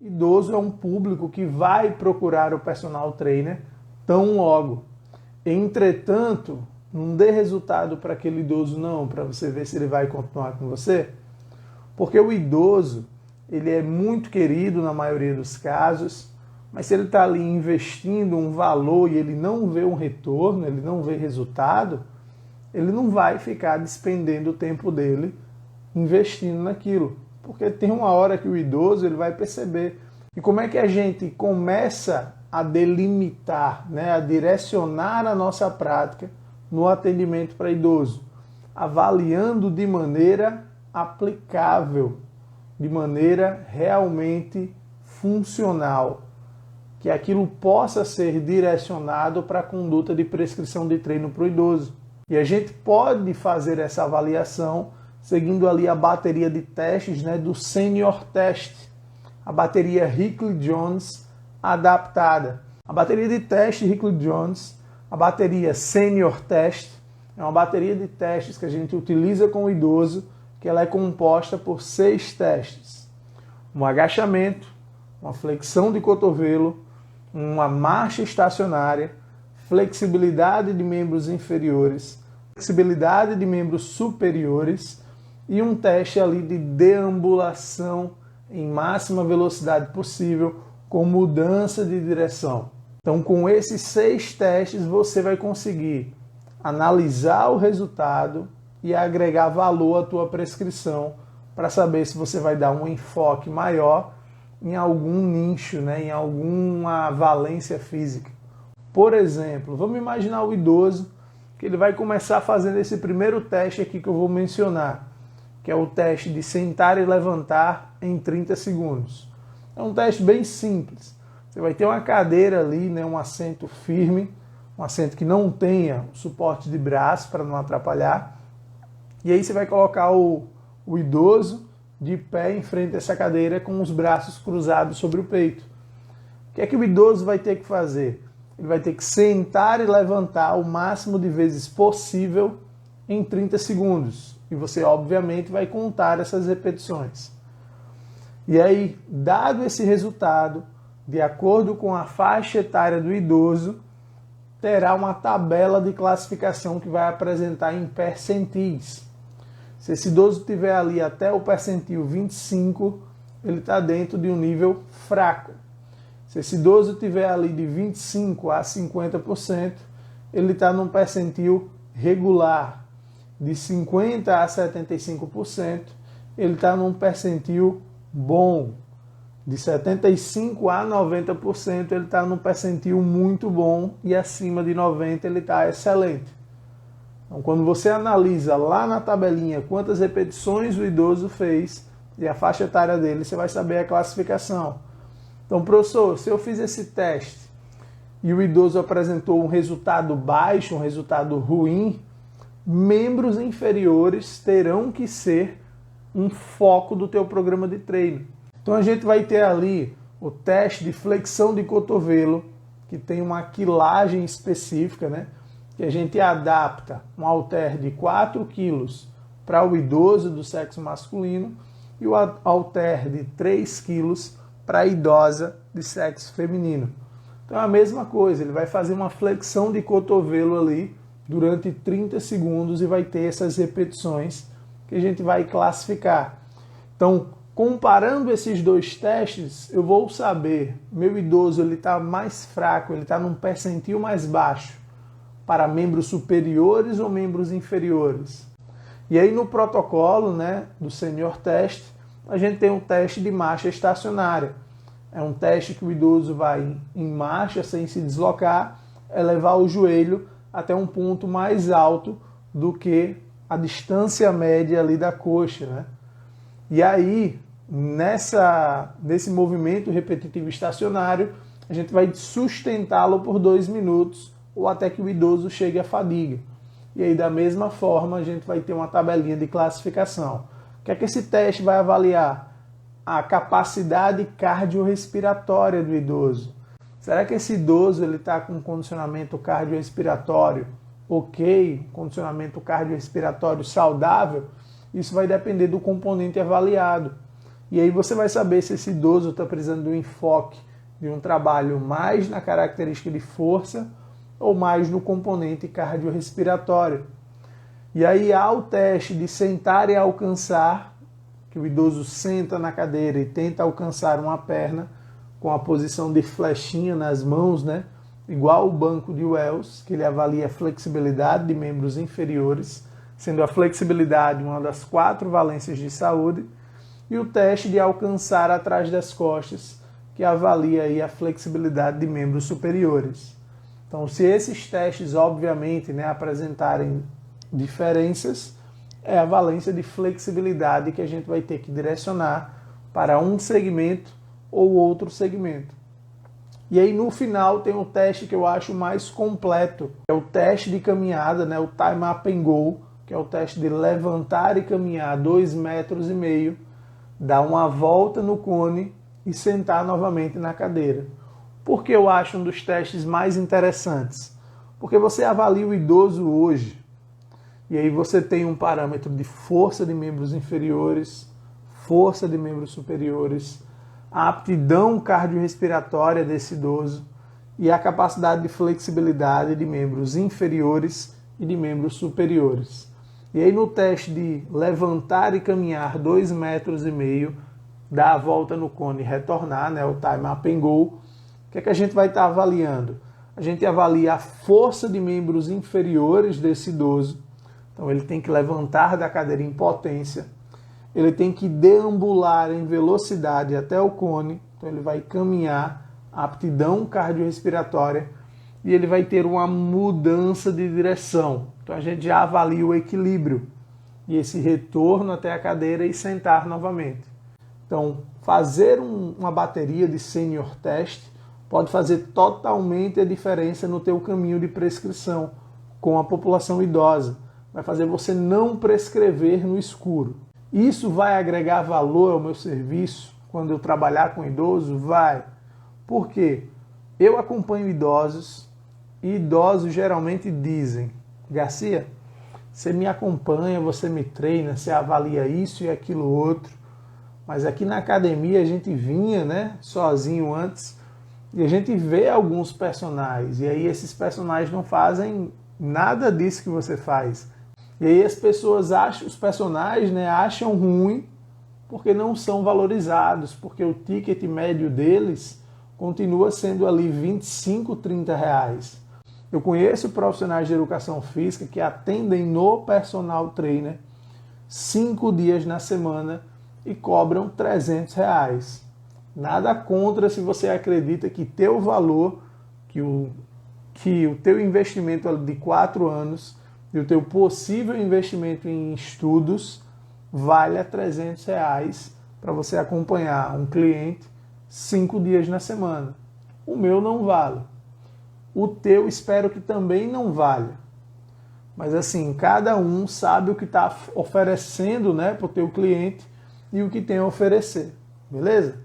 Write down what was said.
Idoso é um público que vai procurar o personal trainer tão logo. Entretanto, não dê resultado para aquele idoso não, para você ver se ele vai continuar com você. Porque o idoso, ele é muito querido na maioria dos casos, mas se ele está ali investindo um valor e ele não vê um retorno, ele não vê resultado, ele não vai ficar despendendo o tempo dele investindo naquilo. Porque tem uma hora que o idoso ele vai perceber. E como é que a gente começa a delimitar, né, a direcionar a nossa prática no atendimento para idoso? Avaliando de maneira aplicável, de maneira realmente funcional, que aquilo possa ser direcionado para a conduta de prescrição de treino para o idoso. E a gente pode fazer essa avaliação seguindo ali a bateria de testes, né, do Senior Test, a bateria Hickley-Jones adaptada. A bateria de teste Hickley-Jones, a bateria Senior Test, é uma bateria de testes que a gente utiliza com o idoso, que ela é composta por 6 testes. Um agachamento, uma flexão de cotovelo, uma marcha estacionária, flexibilidade de membros inferiores, flexibilidade de membros superiores e um teste ali de deambulação em máxima velocidade possível com mudança de direção. Então, com esses 6 testes, você vai conseguir analisar o resultado e agregar valor à tua prescrição para saber se você vai dar um enfoque maior em algum nicho, né, em alguma valência física. Por exemplo, vamos imaginar o idoso que ele vai começar fazendo esse primeiro teste aqui que eu vou mencionar, que é o teste de sentar e levantar em 30 segundos. É um teste bem simples. Você vai ter uma cadeira ali, né, um assento firme, um assento que não tenha suporte de braço para não atrapalhar. E aí você vai colocar o idoso de pé em frente a essa cadeira com os braços cruzados sobre o peito. O que é que o idoso vai ter que fazer? Ele vai ter que sentar e levantar o máximo de vezes possível em 30 segundos. E você, obviamente, vai contar essas repetições. E aí, dado esse resultado, de acordo com a faixa etária do idoso, terá uma tabela de classificação que vai apresentar em percentis. Se esse idoso estiver ali até o percentil 25, ele está dentro de um nível fraco. Se esse idoso estiver ali de 25% a 50%, ele está num percentil regular. De 50% a 75%, ele está num percentil bom. De 75% a 90%, ele está num percentil muito bom. E acima de 90%, ele está excelente. Então, quando você analisa lá na tabelinha quantas repetições o idoso fez e a faixa etária dele, você vai saber a classificação. Então, professor, se eu fiz esse teste e o idoso apresentou um resultado baixo, um resultado ruim, membros inferiores terão que ser um foco do teu programa de treino. Então, a gente vai ter ali o teste de flexão de cotovelo, que tem uma quilagem específica, né? Que a gente adapta um halter de 4 kg para o idoso do sexo masculino e o halter de 3 kg para a idosa de sexo feminino. Então é a mesma coisa, ele vai fazer uma flexão de cotovelo ali durante 30 segundos e vai ter essas repetições que a gente vai classificar. Então, comparando esses 2 testes, eu vou saber, meu idoso ele está mais fraco, ele está num percentil mais baixo para membros superiores ou membros inferiores. E aí no protocolo, né, do Senior Test, a gente tem um teste de marcha estacionária. É um teste que o idoso vai em marcha sem se deslocar, elevar o joelho até um ponto mais alto do que a distância média ali da coxa, né? E aí, nesse movimento repetitivo estacionário, a gente vai sustentá-lo por 2 minutos ou até que o idoso chegue à fadiga. E aí, da mesma forma, a gente vai ter uma tabelinha de classificação. O que é que esse teste vai avaliar? A capacidade cardiorrespiratória do idoso. Será que esse idoso está com um condicionamento cardiorrespiratório ok, condicionamento cardiorrespiratório saudável? Isso vai depender do componente avaliado. E aí você vai saber se esse idoso está precisando de um enfoque, de um trabalho mais na característica de força ou mais no componente cardiorrespiratório. E aí há o teste de sentar e alcançar, que o idoso senta na cadeira e tenta alcançar uma perna com a posição de flechinha nas mãos, né? Igual o banco de Wells, que ele avalia a flexibilidade de membros inferiores, sendo a flexibilidade uma das 4 valências de saúde, e o teste de alcançar atrás das costas, que avalia aí a flexibilidade de membros superiores. Então, se esses testes, obviamente, né, apresentarem diferenças, é a valência de flexibilidade que a gente vai ter que direcionar para um segmento ou outro segmento. E aí no final tem um teste que eu acho mais completo, é o teste de caminhada, né, o Time Up and Go, que é o teste de levantar e caminhar 2,5 metros, dar uma volta no cone e sentar novamente na cadeira. Por que eu acho um dos testes mais interessantes? Porque você avalia o idoso hoje, e aí você tem um parâmetro de força de membros inferiores, força de membros superiores, a aptidão cardiorrespiratória desse idoso e a capacidade de flexibilidade de membros inferiores e de membros superiores. E aí no teste de levantar e caminhar 2,5 metros, dar a volta no cone e retornar, né, o Time Up and Go, o que é que a gente vai estar avaliando? A gente avalia a força de membros inferiores desse idoso. Então ele tem que levantar da cadeira em potência, ele tem que deambular em velocidade até o cone, então ele vai caminhar, aptidão cardiorrespiratória, e ele vai ter uma mudança de direção. Então a gente já avalia o equilíbrio e esse retorno até a cadeira e sentar novamente. Então fazer uma bateria de senior test pode fazer totalmente a diferença no teu caminho de prescrição com a população idosa. Vai fazer você não prescrever no escuro. Isso vai agregar valor ao meu serviço quando eu trabalhar com idoso? Vai. Por quê? Eu acompanho idosos e idosos geralmente dizem: Garcia, você me acompanha, você me treina, você avalia isso e aquilo outro, mas aqui na academia a gente vinha, né, sozinho antes, e a gente vê alguns personagens, e aí esses personagens não fazem nada disso que você faz. E aí as pessoas acham, os personagens, né, acham ruim porque não são valorizados, porque o ticket médio deles continua sendo ali 25, 30 reais. Eu conheço profissionais de educação física que atendem no personal trainer 5 dias na semana e cobram 300 reais. Nada contra se você acredita que teu valor, que o teu investimento de 4 anos e o teu possível investimento em estudos vale a 300 reais para você acompanhar um cliente 5 dias na semana. O meu não vale. O teu espero que também não valha. Mas assim, cada um sabe o que está oferecendo, né, para o teu cliente e o que tem a oferecer. Beleza?